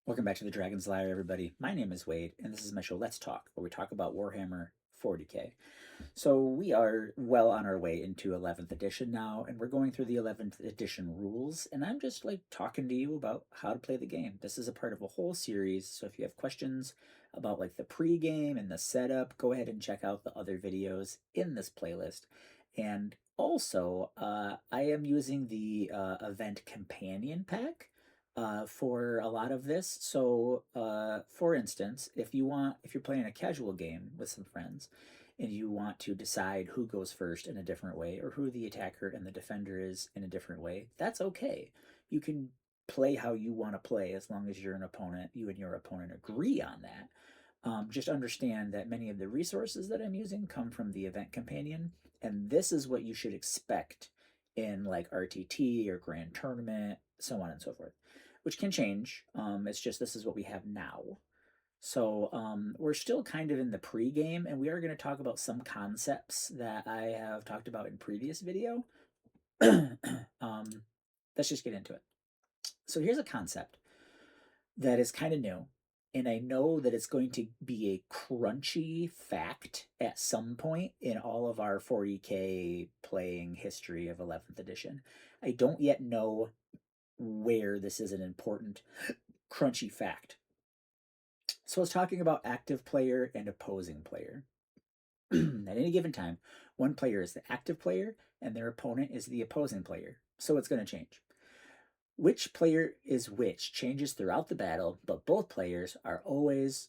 Welcome back to the Dragon's Lair, everybody. My name is Wade, and this is my show Let's Talk, where we talk about Warhammer 40k. So we are well on our way into 11th edition now, and we're going through the 11th edition rules, and I'm just like talking to you about how to play the game. This is a part of a whole series, so if you have questions about like the pre-game and the setup, go ahead and check out the other videos in this playlist. And also, I am using the event companion pack for a lot of this. So, for instance, if you're playing a casual game with some friends, and you want to decide who goes first in a different way, or who the attacker and the defender is in a different way, that's okay. You can play how you want to play as long as you and your opponent agree on that. Just understand that many of the resources that I'm using come from the event companion, and this is what you should expect in like RTT or Grand Tournament, so on and so forth, which can change. It's just this is what we have now. So we're still kind of in the pre-game, and we are going to talk about some concepts that I have talked about in previous video. Let's just get into it. So here's a concept that is kind of new, and I know that it's going to be a crunchy fact at some point in all of our 40k playing history of 11th edition. I don't yet know where this is an important crunchy fact. So I was talking about active player and opposing player. At any given time, one player is the active player and their opponent is the opposing player. So it's going to change. Which player is which changes throughout the battle, but both players are always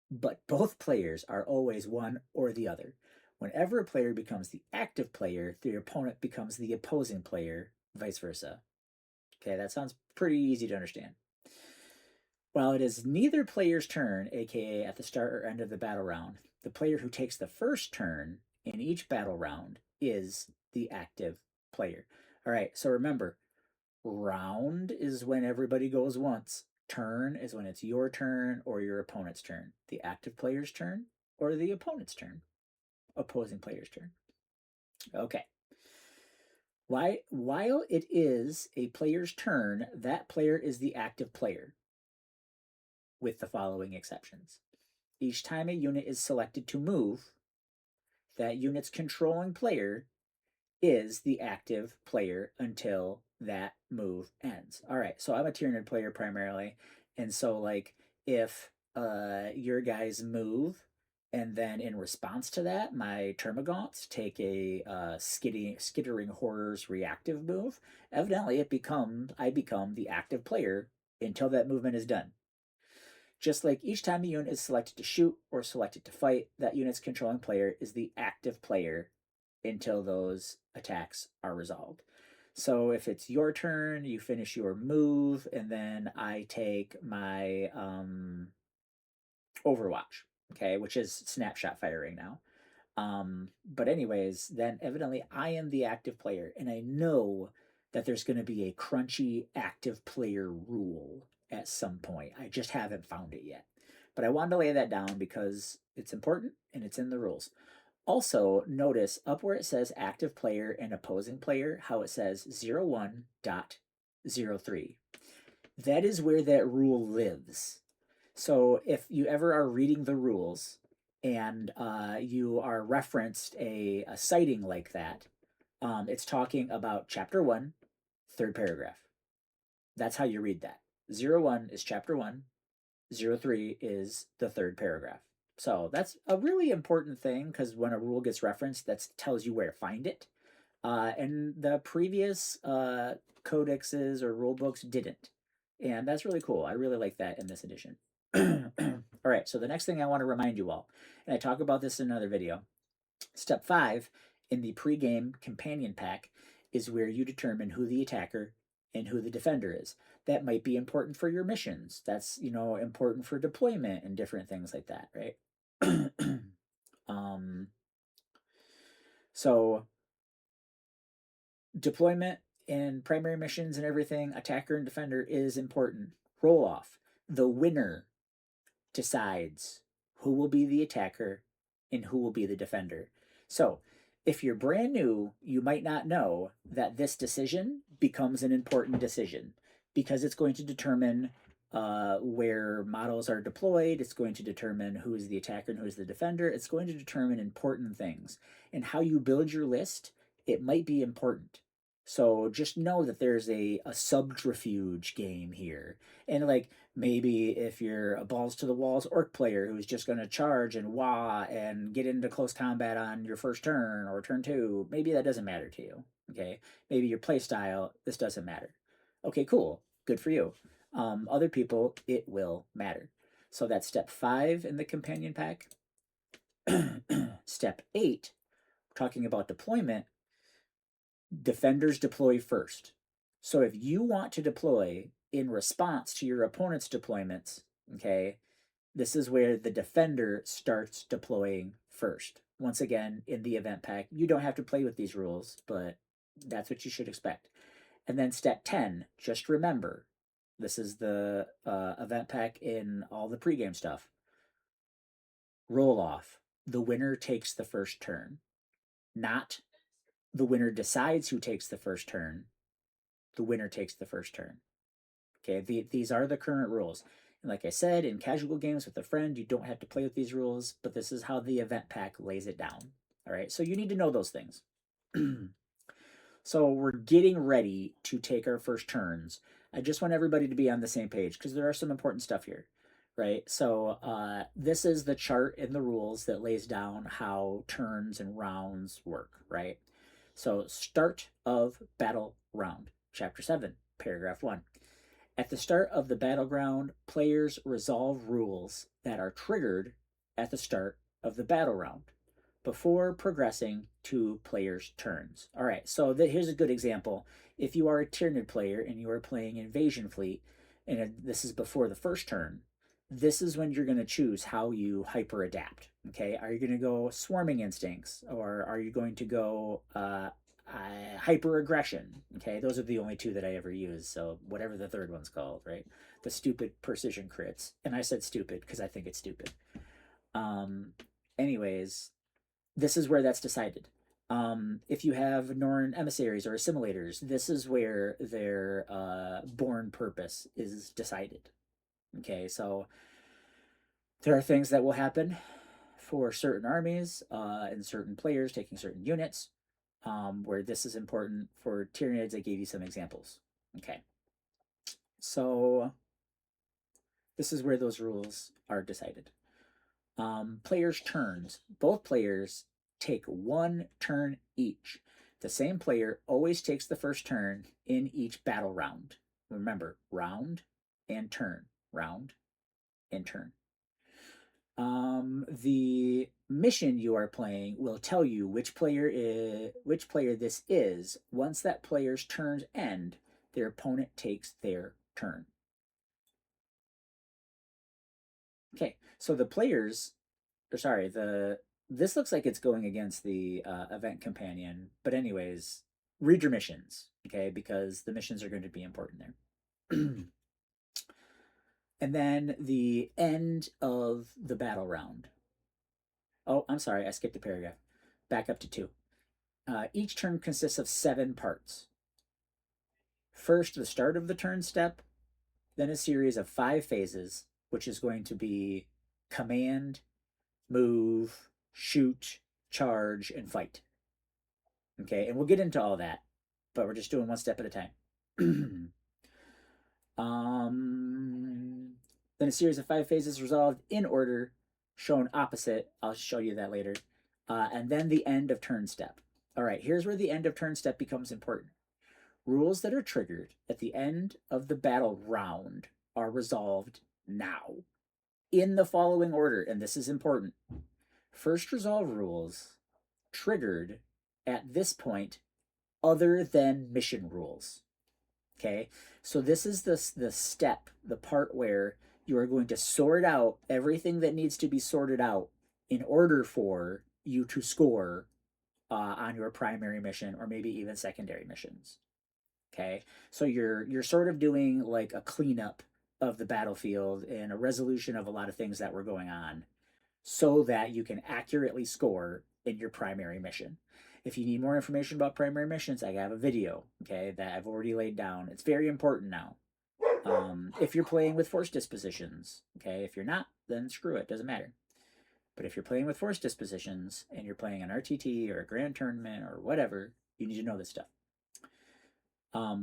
one or the other. Whenever a player becomes the active player, the opponent becomes the opposing player, vice versa. Okay, that sounds pretty easy to understand. While it is neither player's turn, aka at the start or end of the battle round, the player who takes the first turn in each battle round is the active player. All right, so remember, round is when everybody goes once. Turn is when it's your turn or your opponent's turn. The active player's turn or the opponent's turn. Opposing player's turn. Okay. While it is a player's turn, that player is the active player, with the following exceptions. Each time a unit is selected to move, that unit's controlling player is the active player until that move ends. All right, so I'm a Tyranid player primarily, and so like if your guys move, and then in response to that, my Termagants take a skittering horrors reactive move. Evidently, I become the active player until that movement is done. Just like each time a unit is selected to shoot or selected to fight, that unit's controlling player is the active player until those attacks are resolved. So if it's your turn, you finish your move, and then I take my Overwatch, okay, which is snapshot firing now. But anyways, then evidently I am the active player, and I know that there's going to be a crunchy active player rule at some point. I just haven't found it yet. But I wanted to lay that down because it's important and it's in the rules. Also, notice up where it says active player and opposing player, how it says 01.03. That is where that rule lives. So if you ever are reading the rules and you are referenced a citing like that, it's talking about chapter 1, third paragraph. That's how you read that. 01 is chapter 1, 03 is the third paragraph. So that's a really important thing because when a rule gets referenced, that tells you where to find it. And the previous codexes or rule books didn't. And that's really cool. I really like that in this edition. All right, so the next thing I want to remind you all, and I talk about this in another video, step 5 in the pre-game companion pack is where you determine who the attacker and who the defender is. That might be important for your missions. That's, important for deployment and different things like that, right? So deployment and primary missions and everything, attacker and defender is important. Roll off. The winner decides who will be the attacker and who will be the defender. So if you're brand new, you might not know that this decision becomes an important decision because it's going to determine where models are deployed. It's going to determine who is the attacker and who is the defender. It's going to determine important things. And how you build your list, it might be important. So just know that there's a subterfuge game here. And like maybe if you're a balls to the walls orc player who's just going to charge and wah and get into close combat on your first turn or turn two, maybe that doesn't matter to you. Okay. Maybe your play style, this doesn't matter. Okay, cool. Good for you. Other people, it will matter. So that's step 5 in the companion pack. Step 8, talking about deployment, defenders deploy first. So if you want to deploy in response to your opponent's deployments, okay, this is where the defender starts deploying first. Once again, in the event pack, you don't have to play with these rules, but that's what you should expect. And then step 10, just remember, this is the event pack in all the pregame stuff. Roll off. The winner takes the first turn. Not the winner decides who takes the first turn. The winner takes the first turn. Okay, these are the current rules. And like I said, in casual games with a friend, you don't have to play with these rules, but this is how the event pack lays it down. All right, so you need to know those things. So we're getting ready to take our first turns. I just want everybody to be on the same page because there are some important stuff here, right? So this is the chart in the rules that lays down how turns and rounds work, right? So start of battle round, chapter 7, paragraph 1. At the start of the battleground, players resolve rules that are triggered at the start of the battle round before progressing to players' turns. All right, so here's a good example. If you are a Tyranid player and you are playing Invasion Fleet, and this is before the first turn, this is when you're going to choose how you hyper adapt. Okay, are you going to go swarming instincts, or are you going to go hyper aggression? Okay, those are the only two that I ever use. So whatever the third one's called, right? The stupid precision crits, and I said stupid because I think it's stupid. Anyways, this is where that's decided. If you have Norn emissaries or assimilators, this is where their born purpose is decided. Okay, so there are things that will happen for certain armies and certain players taking certain units where this is important. For Tyranids, I gave you some examples. Okay, so this is where those rules are decided. Players' turns. Both players take one turn each. The same player always takes the first turn in each battle round. Remember, round and turn. Round and turn. The mission you are playing will tell you which player this is. Once that player's turns end, their opponent takes their turn. Okay, so the players, or sorry, this looks like it's going against the event companion, but anyways, read your missions, okay, because the missions are going to be important there. And then the end of the battle round. Oh, I'm sorry, I skipped a paragraph. Back up to 2. Each turn consists of 7 parts. First, the start of the turn step, then a series of 5 phases, which is going to be command, move, shoot, charge, and fight. Okay, and we'll get into all that, but we're just doing one step at a time. Then a series of 5 phases resolved in order, shown opposite. I'll show you that later. And then the end of turn step. All right, here's where the end of turn step becomes important. Rules that are triggered at the end of the battle round are resolved now in the following order, and this is important. First resolve rules triggered at this point other than mission rules. Okay, so this is the step, the part where you are going to sort out everything that needs to be sorted out in order for you to score on your primary mission or maybe even secondary missions. Okay, so you're sort of doing like a cleanup of the battlefield and a resolution of a lot of things that were going on so that you can accurately score in your primary mission. If you need more information about primary missions, I have a video, okay, that I've already laid down. It's very important now. If you're playing with force dispositions, okay, if you're not, then screw it, doesn't matter. But if you're playing with force dispositions and you're playing an RTT or a grand tournament or whatever, you need to know this stuff.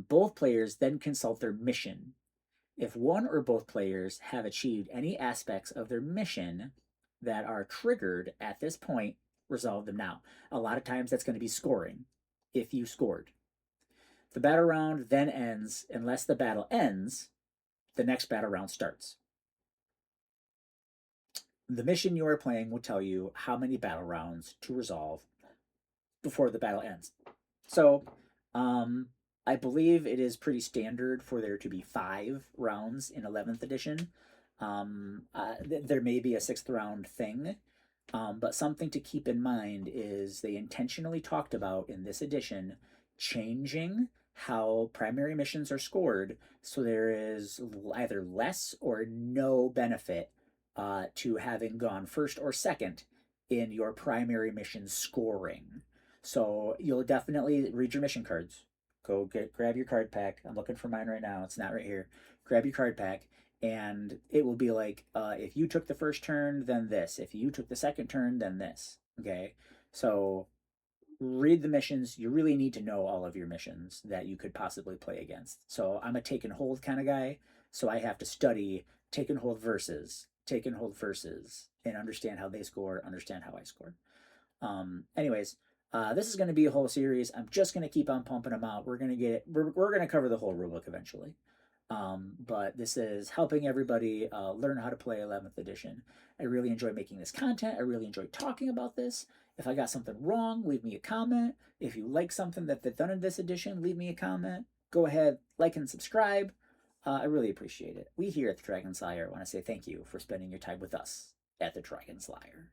Both players then consult their mission. If one or both players have achieved any aspects of their mission that are triggered at this point, resolve them now. A lot of times that's going to be scoring, if you scored. The battle round then ends. Unless the battle ends, the next battle round starts. The mission you are playing will tell you how many battle rounds to resolve before the battle ends. So, I believe it is pretty standard for there to be 5 rounds in 11th edition. There may be a 6th round thing, but something to keep in mind is they intentionally talked about in this edition changing how primary missions are scored, so there is either less or no benefit to having gone first or second in your primary mission scoring. So you'll definitely read your mission cards. Grab your card pack. I'm looking for mine right now. It's not right here. Grab your card pack, and it will be like, if you took the first turn, then this. If you took the second turn, then this. Okay, so read the missions. You really need to know all of your missions that you could possibly play against. So I'm a take and hold kind of guy, so I have to study take and hold versus, and understand how they score, understand how I score. Anyways, this is going to be a whole series. I'm just going to keep on pumping them out. We're going to cover the whole rulebook eventually. But this is helping everybody learn how to play 11th edition. I really enjoy making this content. I really enjoy talking about this. If I got something wrong, leave me a comment. If you like something that they've done in this edition, leave me a comment. Go ahead, like and subscribe. I really appreciate it. We here at the Dragon's Lair want to say thank you for spending your time with us at the Dragon's Lair.